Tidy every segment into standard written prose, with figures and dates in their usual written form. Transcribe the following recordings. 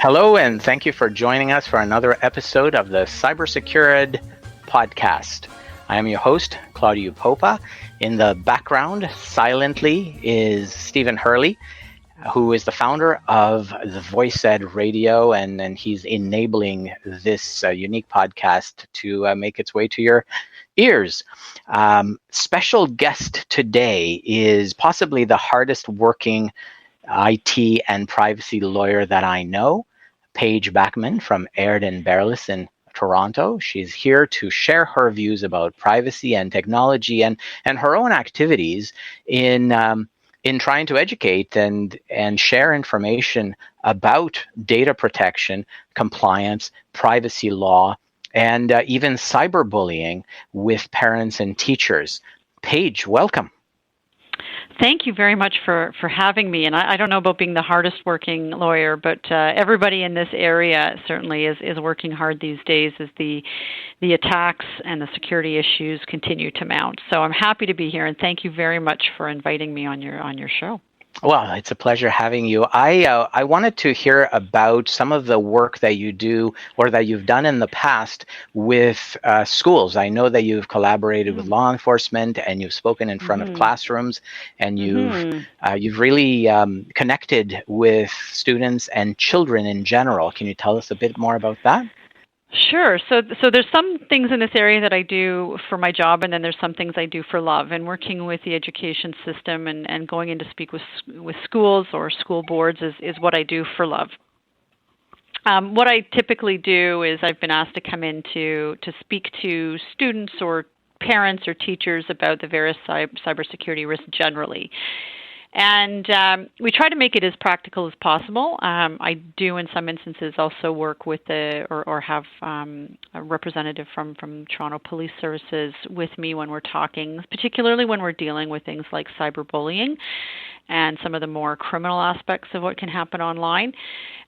Hello, and thank you for joining us for another episode of the Cybersecurity podcast. I am your host, Claudio Popa. In the background, silently, is Stephen Hurley, who is the founder of the VoiceEd Radio, and he's enabling this unique podcast to make its way to your ears. Special guest today is possibly the hardest working IT and privacy lawyer that I know, Paige Backman from Aird and Bearless in Toronto. She's here to share her views about privacy and technology and her own activities in trying to educate and share information about data protection, compliance, privacy law, and even cyberbullying with parents and teachers. Paige, welcome. Thank you very much for having me. And I don't know about being the hardest working lawyer, but everybody in this area certainly is working hard these days as the attacks and the security issues continue to mount. So I'm happy to be here, and thank you very much for inviting me on your show. Well, it's a pleasure having you. I wanted to hear about some of the work that you do or that you've done in the past with schools. I know that you've collaborated with law enforcement and you've spoken in front of classrooms, and you've really connected with students and children in general. Can you tell us a bit more about that? Sure. So there's some things in this area that I do for my job, and then there's some things I do for love. And working with the education system and going in to speak with schools or school boards is what I do for love. What I typically do is I've been asked to come in to speak to students or parents or teachers about the various cybersecurity risks generally. And we try to make it as practical as possible. I do, in some instances, also work with or have a representative from Toronto Police Services with me when we're talking, particularly when we're dealing with things like cyberbullying and some of the more criminal aspects of what can happen online.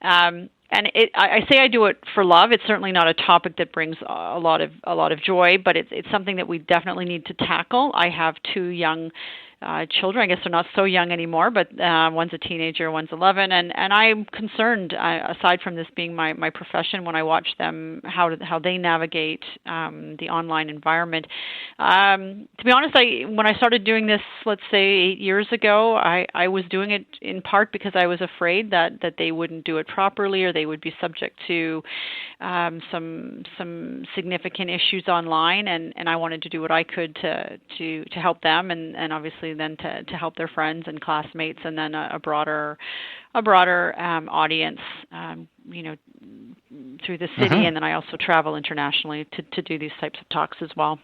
And I say I do it for love. It's certainly not a topic that brings a lot of joy, but it's something that we definitely need to tackle. I have two young children. I guess they're not so young anymore, but one's a teenager, one's 11, and I'm concerned. Aside from this being my profession, when I watch them, how they navigate the online environment. To be honest, when I started doing this, let's say 8 years ago, I was doing it in part because I was afraid that they wouldn't do it properly, or they would be subject to some significant issues online, and I wanted to do what I could to help them, and obviously then to help their friends and classmates, and then a broader audience, through the city, and then I also travel internationally to do these types of talks as well.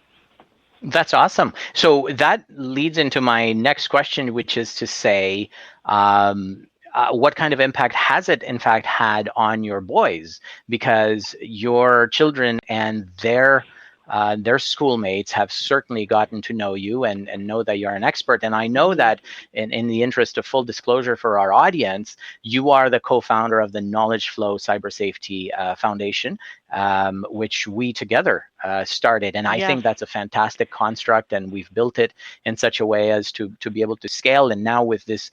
That's awesome. So that leads into my next question, which is to say, what kind of impact has it, in fact, had on your boys? Because your children and their schoolmates have certainly gotten to know you and know that you're an expert. And I know that in the interest of full disclosure for our audience, you are the co-founder of the KnowledgeFlow Cybersafety Foundation, which we together started. And I think that's a fantastic construct, and we've built it in such a way as to be able to scale. And now with this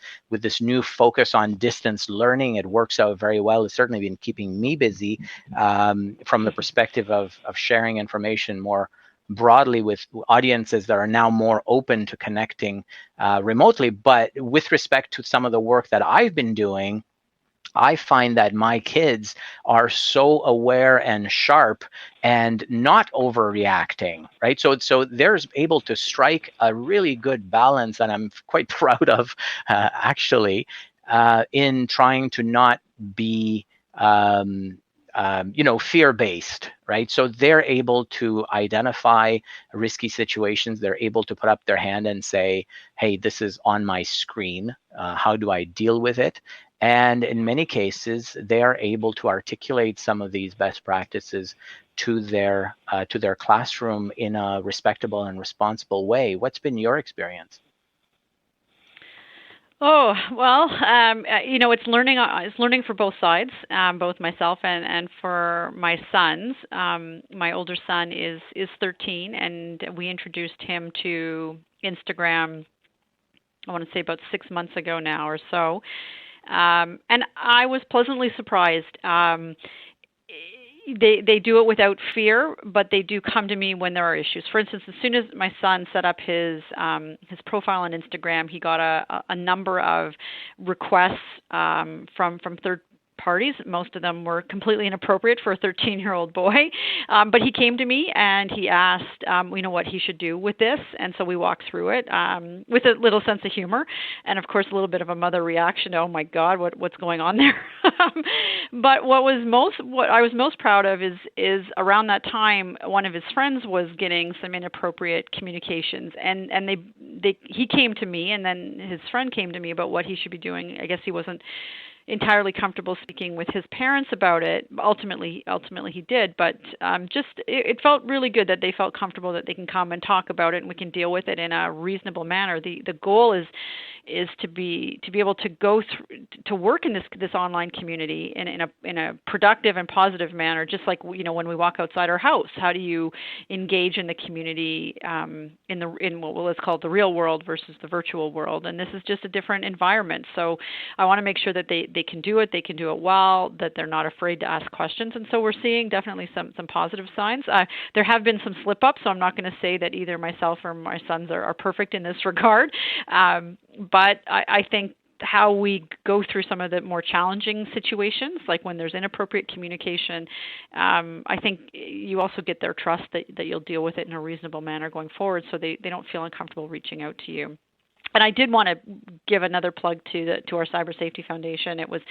new focus on distance learning, it works out very well. It's certainly been keeping me busy from the perspective of sharing information more broadly with audiences that are now more open to connecting remotely. But with respect to some of the work that I've been doing, I find that my kids are so aware and sharp and not overreacting, right? So they're able to strike a really good balance, and I'm quite proud of, actually, in trying to not be, fear-based, right? So they're able to identify risky situations. They're able to put up their hand and say, hey, this is on my screen. How do I deal with it? And in many cases, they are able to articulate some of these best practices to their classroom in a respectable and responsible way. What's been your experience? Oh well, it's learning. It's learning for both sides, both myself and for my sons. My older son is 13, and we introduced him to Instagram. I want to say about 6 months ago now or so, and I was pleasantly surprised. They do it without fear, but they do come to me when there are issues. For instance, as soon as my son set up his profile on Instagram, he got a number of requests from third parties. Most of them were completely inappropriate for a 13-year-old boy. But he came to me and he asked, what he should do with this. And so we walked through it with a little sense of humor, and of course a little bit of a mother reaction. Oh my God, what's going on there? But what I was most proud of is around that time, one of his friends was getting some inappropriate communications, and he came to me, and then his friend came to me about what he should be doing. I guess he wasn't entirely comfortable speaking with his parents about it. Ultimately he did, but it felt really good that they felt comfortable that they can come and talk about it, and we can deal with it in a reasonable manner. The goal is to be able to go through to work in this online community in a productive and positive manner, just like when we walk outside our house. How do you engage in the community in what let's call it the real world versus the virtual world? And this is just a different environment. So I want to make sure that they can do it well, that they're not afraid to ask questions. And so we're seeing definitely some positive signs. There have been some slip-ups, so I'm not going to say that either myself or my sons are perfect in this regard. But I think how we go through some of the more challenging situations, like when there's inappropriate communication, I think you also get their trust that you'll deal with it in a reasonable manner going forward, so they don't feel uncomfortable reaching out to you. And I did want to give another plug to our Cybersafety Foundation. It was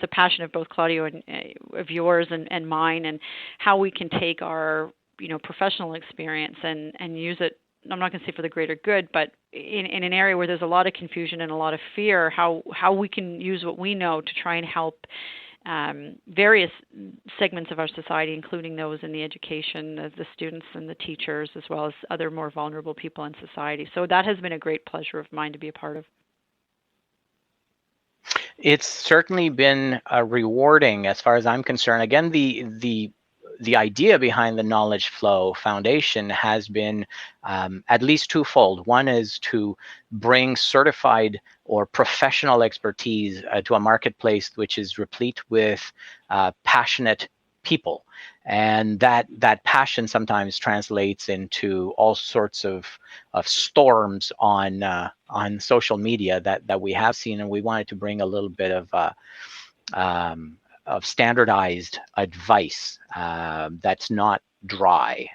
a passion of both Claudio and of yours and mine, and how we can take our professional experience and use it. I'm not going to say for the greater good, but in an area where there's a lot of confusion and a lot of fear, how we can use what we know to try and help various segments of our society, including those in the education, the students and the teachers, as well as other more vulnerable people in society. So that has been a great pleasure of mine to be a part of. It's certainly been rewarding as far as I'm concerned. Again, the idea behind the KnowledgeFlow Foundation has been at least twofold. One is to bring certified or professional expertise to a marketplace which is replete with passionate people. And that passion sometimes translates into all sorts of storms on social media that we have seen, and we wanted to bring a little bit of standardized advice that's not dry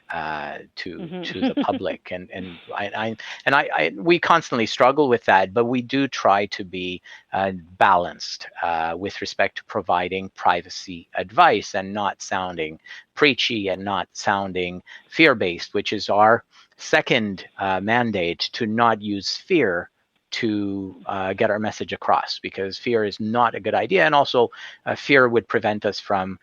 to the public, and we constantly struggle with that, but we do try to be balanced with respect to providing privacy advice and not sounding preachy and not sounding fear-based, which is our second mandate, to not use fear to get our message across, because fear is not a good idea, and also fear would prevent us from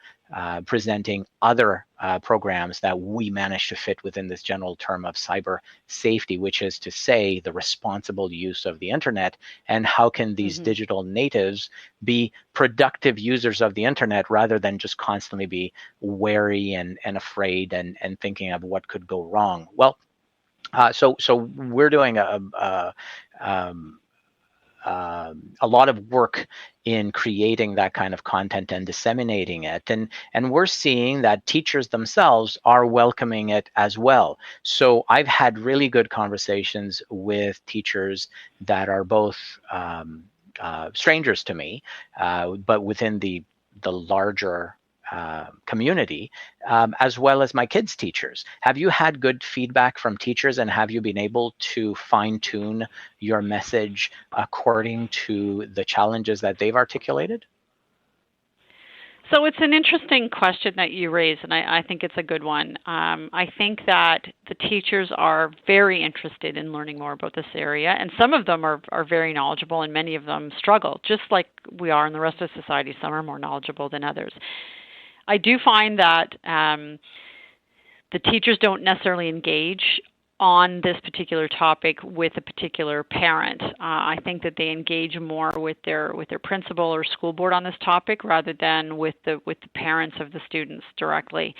presenting other programs that we manage to fit within this general term of cyber safety, which is to say the responsible use of the internet, and how can these digital natives be productive users of the internet rather than just constantly be wary and afraid and thinking of what could go wrong. Well, so we're doing a lot of work in creating that kind of content and disseminating it, and we're seeing that teachers themselves are welcoming it as well. So I've had really good conversations with teachers that are both strangers to me, but within the larger community, as well as my kids' teachers. Have you had good feedback from teachers, and have you been able to fine-tune your message according to the challenges that they've articulated? So it's an interesting question that you raise, and I think it's a good one. I think that the teachers are very interested in learning more about this area, and some of them are very knowledgeable, and many of them struggle, just like we are in the rest of society. Some are more knowledgeable than others. I do find that the teachers don't necessarily engage on this particular topic with a particular parent. I think that they engage more with their principal or school board on this topic rather than with the parents of the students directly.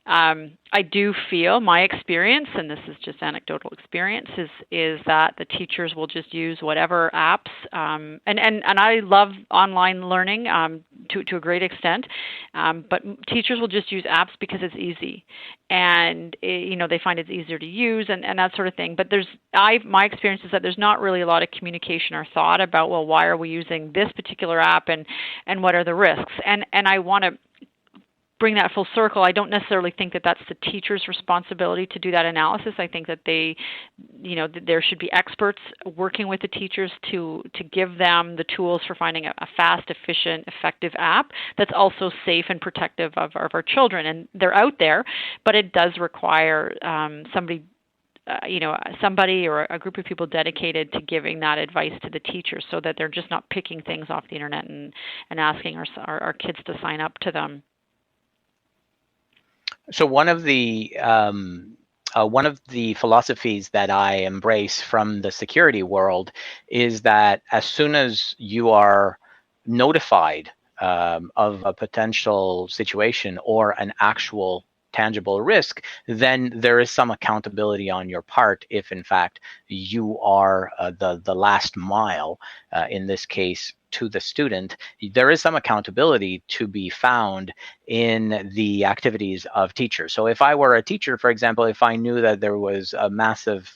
I do feel my experience, and this is just anecdotal experience, is that the teachers will just use whatever apps, and I love online learning to a great extent, but teachers will just use apps because it's easy, and they find it's easier to use and that sort of thing. But my experience is that there's not really a lot of communication or thought about, well, why are we using this particular app and what are the risks? And I want to bring that full circle. I don't necessarily think that that's the teacher's responsibility to do that analysis. I think that there should be experts working with the teachers to give them the tools for finding a fast, efficient, effective app that's also safe and protective of our children. And they're out there, but it does require somebody or a group of people dedicated to giving that advice to the teachers so that they're just not picking things off the internet and asking our kids to sign up to them. So one of the philosophies that I embrace from the security world is that as soon as you are notified of a potential situation or an actual tangible risk, then there is some accountability on your part if, in fact, you are the last mile, in this case, to the student. There is some accountability to be found in the activities of teachers. So if I were a teacher, for example, if I knew that there was a massive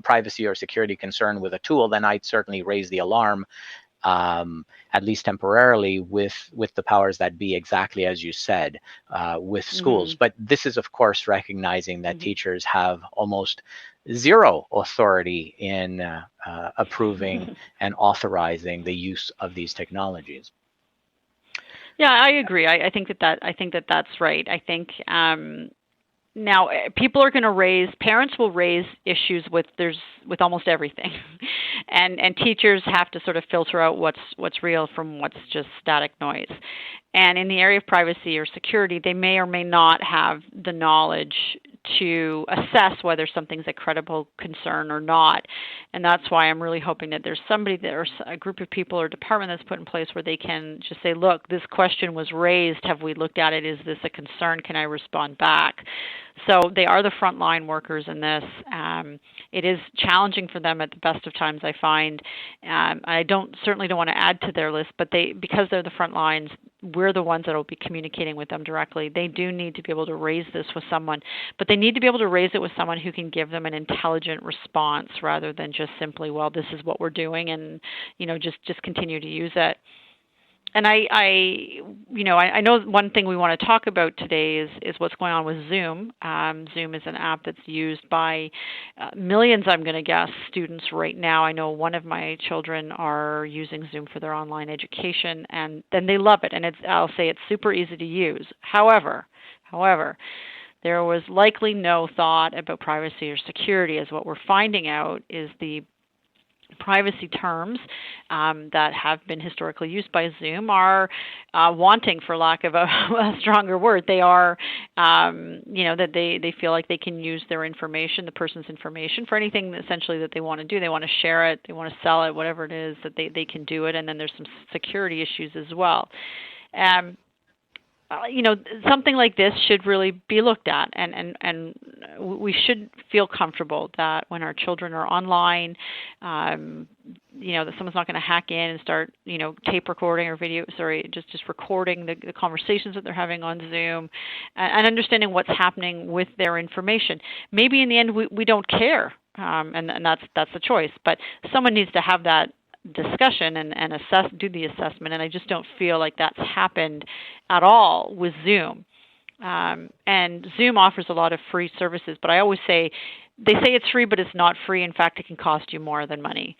privacy or security concern with a tool, then I'd certainly raise the alarm, at least temporarily, with the powers that be, exactly as you said, with schools. Mm-hmm. But this is, of course, recognizing that mm-hmm. teachers have almost zero authority in approving and authorizing the use of these technologies. Yeah, I agree. I think that's right. I think now people are going to parents will raise issues with almost everything, and teachers have to sort of filter out what's real from what's just static noise. And in the area of privacy or security, they may or may not have the knowledge to assess whether something's a credible concern or not. And that's why I'm really hoping that there's a group of people or department that's put in place where they can just say, look, this question was raised. Have we looked at it? Is this a concern? Can I respond back? So they are the frontline workers in this. It is challenging for them at the best of times, I find. I certainly don't want to add to their list, but because they're the front lines, we're the ones that will be communicating with them directly. They do need to be able to raise this with someone, but they need to be able to raise it with someone who can give them an intelligent response rather than just simply, well, this is what we're doing, and just continue to use it. And I know one thing we want to talk about today is what's going on with Zoom. Zoom is an app that's used by millions, I'm going to guess, students right now. I know one of my children are using Zoom for their online education, and then they love it. And I'll say it's super easy to use. However, there was likely no thought about privacy or security, as what we're finding out is the privacy terms that have been historically used by Zoom are wanting, for lack of a stronger word. They are, that they feel like they can use their information, the person's information, for anything essentially that they want to do. They want to share it, they want to sell it, whatever it is, that they can do it. And then there's some security issues as well. Something like this should really be looked at, and we should feel comfortable that when our children are online, that someone's not going to hack in and start, tape recording or just recording the conversations that they're having on Zoom, and understanding what's happening with their information. Maybe in the end we don't care, and that's the choice, but someone needs to have that discussion and do the assessment, and I just don't feel like that's happened at all with Zoom. And Zoom offers a lot of free services, but I always say they say it's free, but it's not free. In fact, it can cost you more than money.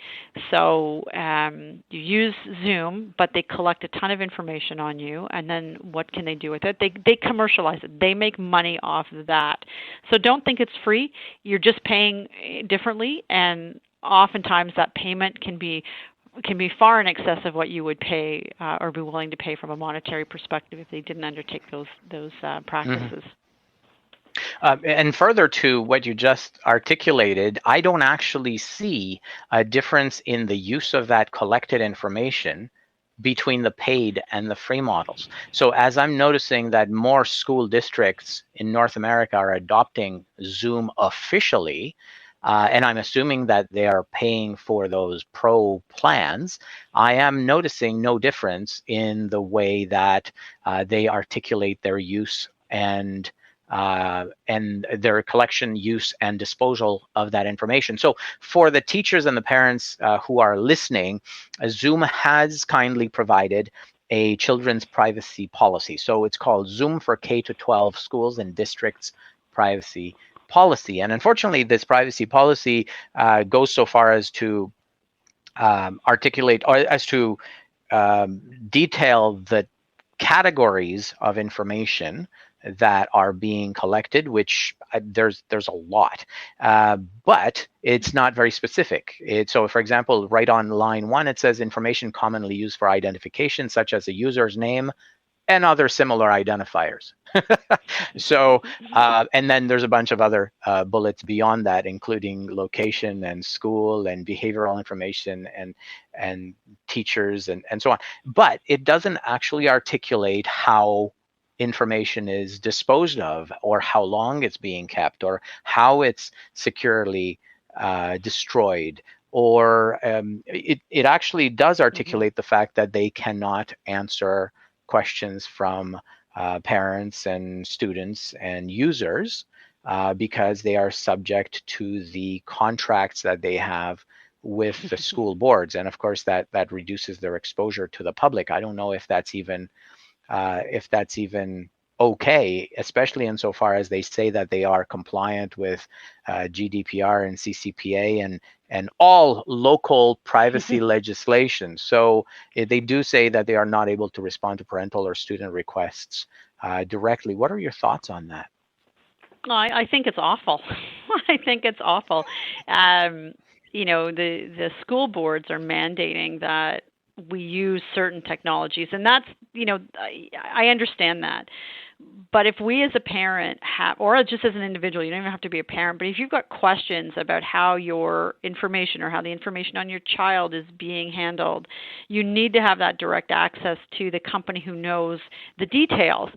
So you use Zoom, but they collect a ton of information on you, and then what can they do with it? They commercialize it. They make money off of that. So don't think it's free. You're just paying differently, and oftentimes that payment can be far in excess of what you would pay or be willing to pay from a monetary perspective if they didn't undertake those practices. And further to what you just articulated, I don't actually see a difference in the use of that collected information between the paid and the free models. So as I'm noticing that more school districts in North America are adopting Zoom officially, and I'm assuming that they are paying for those pro plans, I am noticing no difference in the way that they articulate their use and their collection, use, and disposal of that information. So for the teachers and the parents who are listening, Zoom has kindly provided a children's privacy policy. So it's called Zoom for K-12 Schools and Districts Privacy Policy. And unfortunately, this privacy policy goes so far as to articulate or as to detail the categories of information that are being collected, which there's a lot, but it's not very specific. So for example, right on line 1, it says information commonly used for identification, such as a user's name and other similar identifiers. So, and then there's a bunch of other bullets beyond that, including location and school and behavioral information and teachers and so on. But it doesn't actually articulate how information is disposed of, or how long it's being kept, or how it's securely destroyed, or it actually does articulate the fact that they cannot answer questions from parents and students and users because they are subject to the contracts that they have with the school boards, and of course that reduces their exposure to the public. I don't know if that's even okay, especially insofar as they say that they are compliant with GDPR and CCPA and all local privacy legislation. So they do say that they are not able to respond to parental or student requests directly. What are your thoughts on that? I think it's awful. I think it's awful. The school boards are mandating that we use certain technologies, and that's, I understand that. But if we as a parent have, or just as an individual, you don't even have to be a parent, but if you've got questions about how your information or how the information on your child is being handled, you need to have that direct access to the company who knows the details.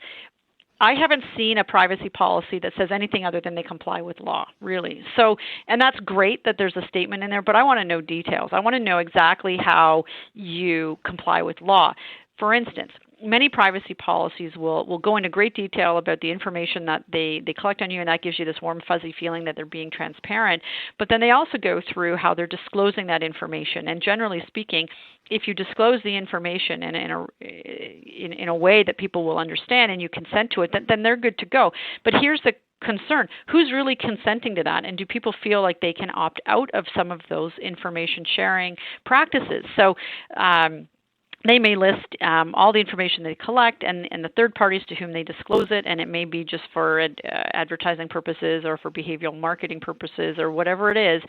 I haven't seen a privacy policy that says anything other than they comply with law, really. So, and that's great that there's a statement in there, but I want to know details. I want to know exactly how you comply with law. For instance, many privacy policies will go into great detail about the information that they collect on you, and that gives you this warm, fuzzy feeling that they're being transparent. But then they also go through how they're disclosing that information. And generally speaking, if you disclose the information in a way that people will understand and you consent to it, then they're good to go. But here's the concern. Who's really consenting to that? And do people feel like they can opt out of some of those information sharing practices? So they may list all the information they collect and the third parties to whom they disclose it, and it may be just for advertising purposes or for behavioral marketing purposes or whatever it is.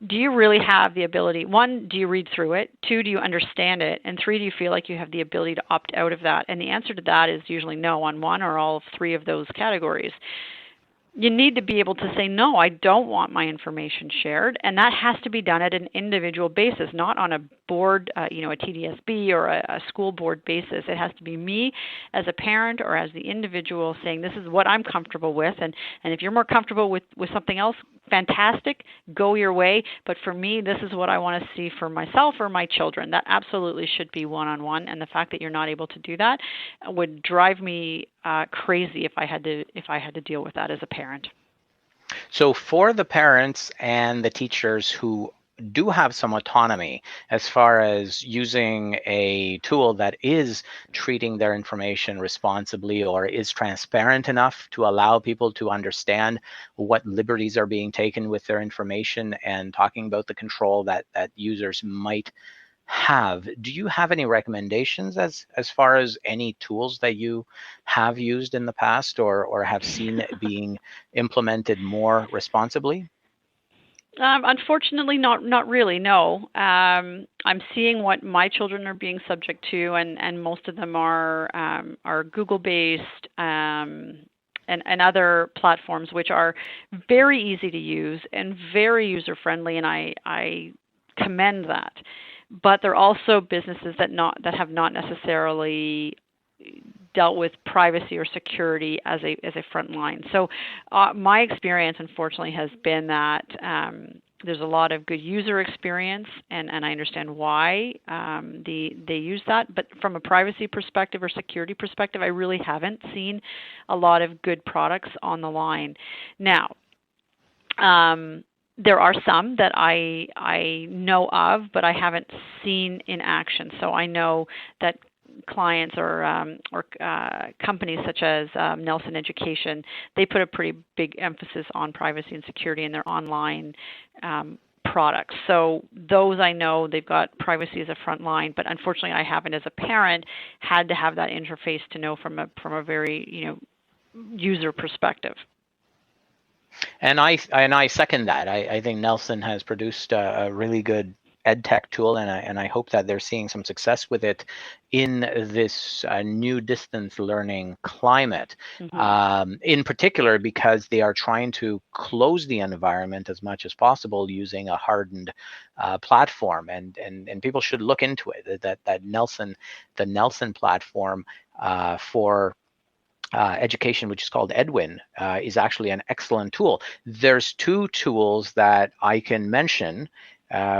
Do you really have the ability? 1, do you read through it? 2, do you understand it? And 3, do you feel like you have the ability to opt out of that? And the answer to that is usually no on 1 or all 3 of those categories. You need to be able to say, no, I don't want my information shared, and that has to be done at an individual basis, not on a board, a TDSB or a school board basis. It has to be me as a parent or as the individual saying, this is what I'm comfortable with, and if you're more comfortable with something else, fantastic, go your way, but for me, this is what I want to see for myself or my children. That absolutely should be one-on-one, and the fact that you're not able to do that would drive me crazy if I had to deal with that as a parent. So for the parents and the teachers who do have some autonomy as far as using a tool that is treating their information responsibly or is transparent enough to allow people to understand what liberties are being taken with their information, and talking about the control that users might have. Do you have any recommendations as far as any tools that you have used in the past or have seen being implemented more responsibly? Unfortunately, not really. No, I'm seeing what my children are being subject to, and most of them are Google based. And other platforms which are very easy to use and very user friendly, and I commend that. But they're also businesses that have not necessarily dealt with privacy or security as a front line. So my experience, unfortunately, has been that there's a lot of good user experience, and I understand why they use that. But from a privacy perspective or security perspective, I really haven't seen a lot of good products on the line. Now, there are some that I know of, but I haven't seen in action. So I know that clients or companies such as Nelson Education, they put a pretty big emphasis on privacy and security in their online products. So those I know they've got privacy as a front line, but unfortunately I haven't, as a parent, had to have that interface to know from a very user perspective. And I second that. I think Nelson has produced a really good ed tech tool, and I hope that they're seeing some success with it in this new distance learning climate. Mm-hmm. In particular, because they are trying to close the environment as much as possible using a hardened platform, and people should look into it. The Nelson platform for education, which is called Edwin, is actually an excellent tool. There's two tools that I can mention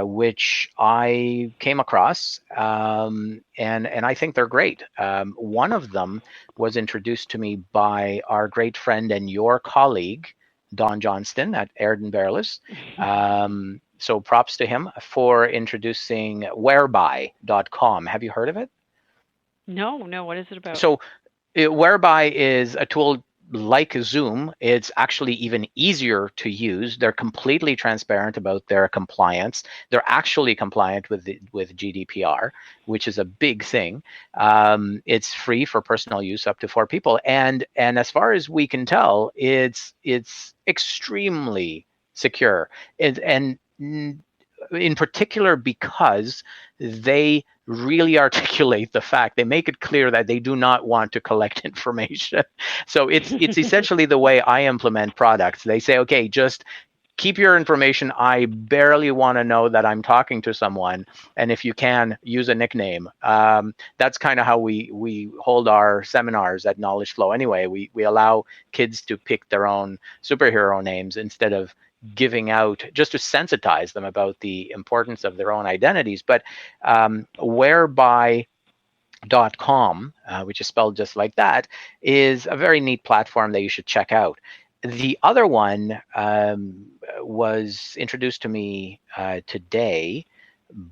which I came across, and I think they're great. One of them was introduced to me by our great friend and your colleague, Don Johnston at Airden Bearless. So props to him for introducing whereby.com. Have you heard of it? No, what is it about? So Whereby is a tool like Zoom. It's actually even easier to use. They're completely transparent about their compliance. They're actually compliant with GDPR, which is a big thing. It's free for personal use up to 4 people, and as far as we can tell, it's extremely secure. And in particular because they really articulate the fact, they make it clear that they do not want to collect information. So it's essentially the way I implement products. They say, okay, just keep your information. I barely want to know that I'm talking to someone, and if you can, use a nickname. That's kind of how we hold our seminars at KnowledgeFlow. Anyway, we allow kids to pick their own superhero names instead of giving out, just to sensitize them about the importance of their own identities. But whereby.com, which is spelled just like that, is a very neat platform that you should check out. The other one was introduced to me today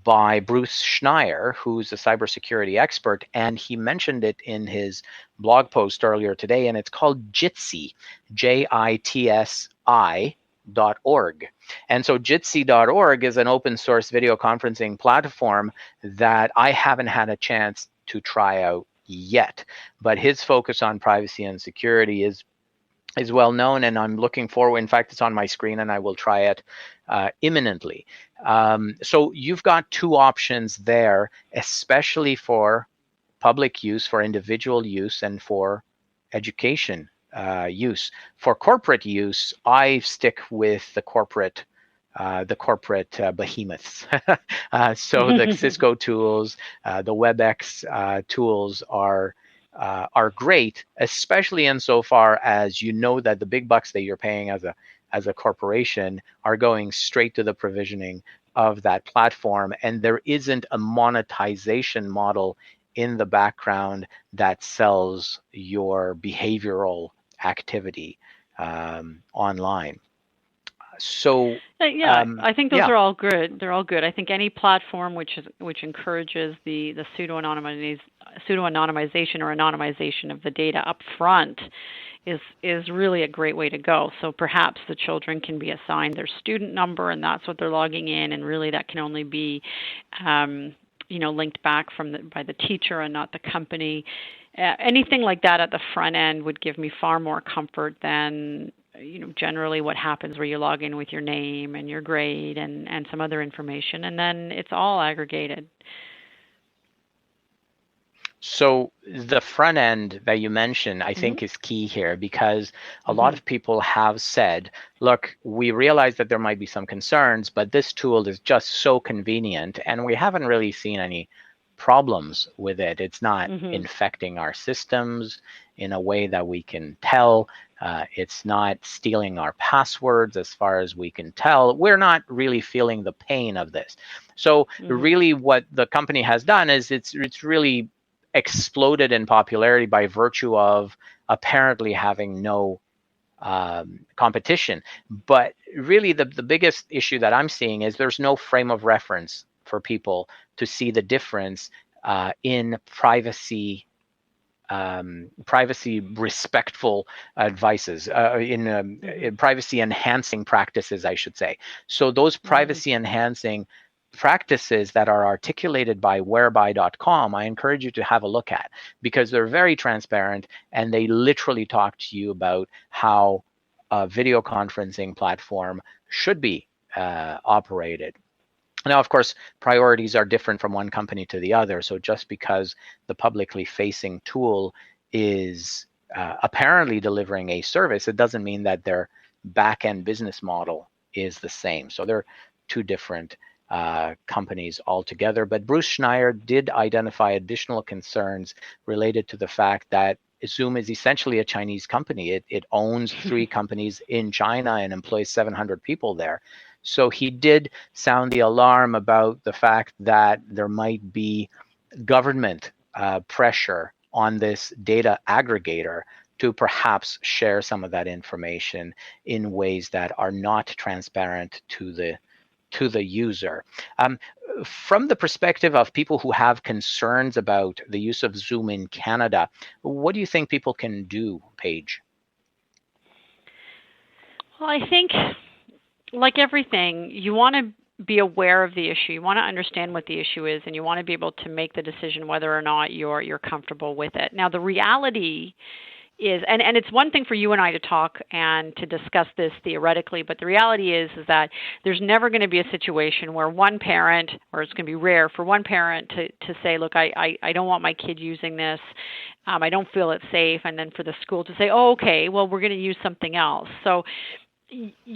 by Bruce Schneier, who's a cybersecurity expert, and he mentioned it in his blog post earlier today, and it's called Jitsi, JITSI. .org. And so Jitsi.org is an open source video conferencing platform that I haven't had a chance to try out yet. But his focus on privacy and security is well known, and I'm looking forward. In fact, it's on my screen, and I will try it imminently. So you've got two options there, especially for public use, for individual use, and for education use. For corporate use, I stick with the corporate behemoths. So the Cisco tools, the WebEx tools are great, especially insofar as you know that the big bucks that you're paying as a corporation are going straight to the provisioning of that platform, and there isn't a monetization model in the background that sells your behavioral activity online. Yeah, I think those yeah. are all good. They're all good. I think any platform which encourages the pseudo-anonymization or anonymization of the data up front is really a great way to go. So perhaps the children can be assigned their student number, and that's what they're logging in, and really that can only be linked back by the teacher and not the company. Anything like that at the front end would give me far more comfort than generally what happens where you log in with your name and your grade and some other information, and then it's all aggregated. So the front end that you mentioned, I think, is key here, because a lot of people have said, look, we realize that there might be some concerns, but this tool is just so convenient, and we haven't really seen any problems with it. It's not infecting our systems in a way that we can tell. It's not stealing our passwords as far as we can tell. We're not really feeling the pain of this. So really what the company has done is it's really exploded in popularity by virtue of apparently having no competition. But really the biggest issue that I'm seeing is there's no frame of reference for people to see the difference in privacy respectful advices, in privacy enhancing practices, I should say. So those privacy enhancing practices that are articulated by whereby.com, I encourage you to have a look at, because they're very transparent and they literally talk to you about how a video conferencing platform should be operated. Now, of course, priorities are different from one company to the other. So just because the publicly facing tool is apparently delivering a service, it doesn't mean that their back-end business model is the same. So they're two different companies altogether. But Bruce Schneier did identify additional concerns related to the fact that Zoom is essentially a Chinese company. It owns 3 companies in China and employs 700 people there. So he did sound the alarm about the fact that there might be government pressure on this data aggregator to perhaps share some of that information in ways that are not transparent to the user. From the perspective of people who have concerns about the use of Zoom in Canada, what do you think people can do, Paige? Well, I think, like everything, you want to be aware of the issue. You want to understand what the issue is, and you want to be able to make the decision whether or not you're comfortable with it. Now, the reality is, and it's one thing for you and I to talk and to discuss this theoretically, but the reality is that there's never going to be a situation where one parent, or it's going to be rare for one parent to say, look, I don't want my kid using this, I don't feel it's safe, and then for the school to say, oh, okay, well, we're going to use something else. So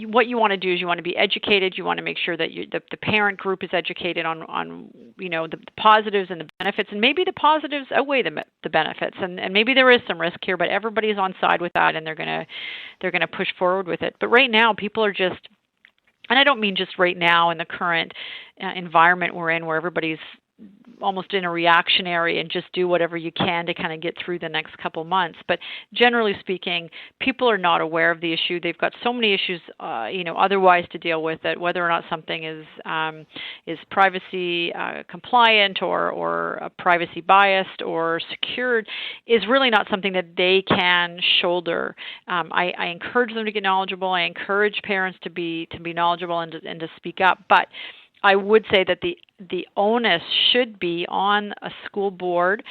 what you want to do is you want to be educated. You want to make sure that the parent group is educated on the positives and the benefits, and maybe the positives outweigh the benefits, and maybe there is some risk here, but everybody's on side with that, and they're gonna push forward with it. But right now, people are just, and I don't mean just right now in the current environment we're in, where everybody's almost in a reactionary and just do whatever you can to kind of get through the next couple months. But generally speaking, people are not aware of the issue. They've got so many issues, otherwise to deal with it. Whether or not something is privacy compliant or privacy biased or secured is really not something that they can shoulder. I encourage them to get knowledgeable. I encourage parents to be knowledgeable and to speak up. But I would say that the onus should be on a school board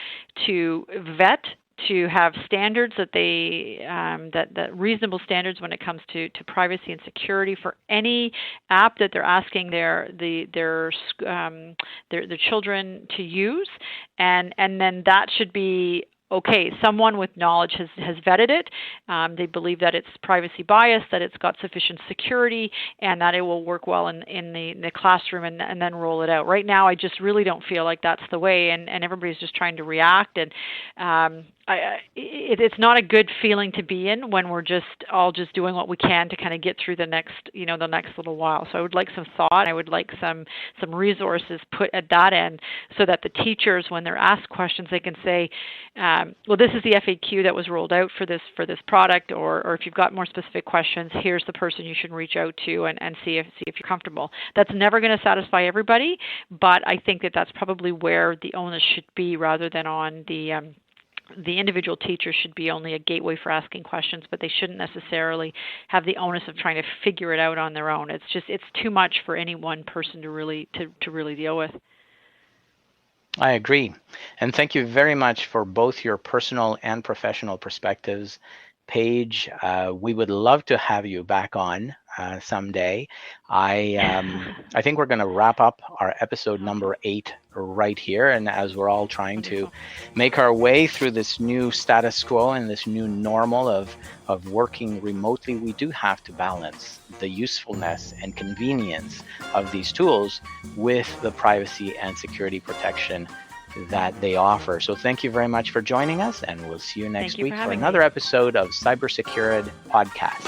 to vet, to have standards that that reasonable standards when it comes to privacy and security for any app that they're asking their children to use, and then that should be okay. Someone with knowledge has vetted it. They believe that it's privacy biased, that it's got sufficient security, and that it will work well in the classroom, and then roll it out. Right now, I just really don't feel like that's the way, and everybody's just trying to react. And it's not a good feeling to be in when we're just all just doing what we can to kind of get through the next little while. So I would like some thought. I would like some resources put at that end, so that the teachers, when they're asked questions, they can say, well, this is the FAQ that was rolled out for this product, or if you've got more specific questions, here's the person you should reach out to and see if you're comfortable. That's never going to satisfy everybody, but I think that that's probably where the onus should be, rather than on the individual teacher. Should be only a gateway for asking questions, but they shouldn't necessarily have the onus of trying to figure it out on their own. It's too much for any one person to really deal with. I agree. And thank you very much for both your personal and professional perspectives. Paige, we would love to have you back on someday. I think we're going to wrap up our episode number 8 right here. And as we're all trying to make our way through this new status quo and this new normal of working remotely, we do have to balance the usefulness and convenience of these tools with the privacy and security protection that they offer. So thank you very much for joining us, and we'll see you next week for another episode of Cybersecured Podcast.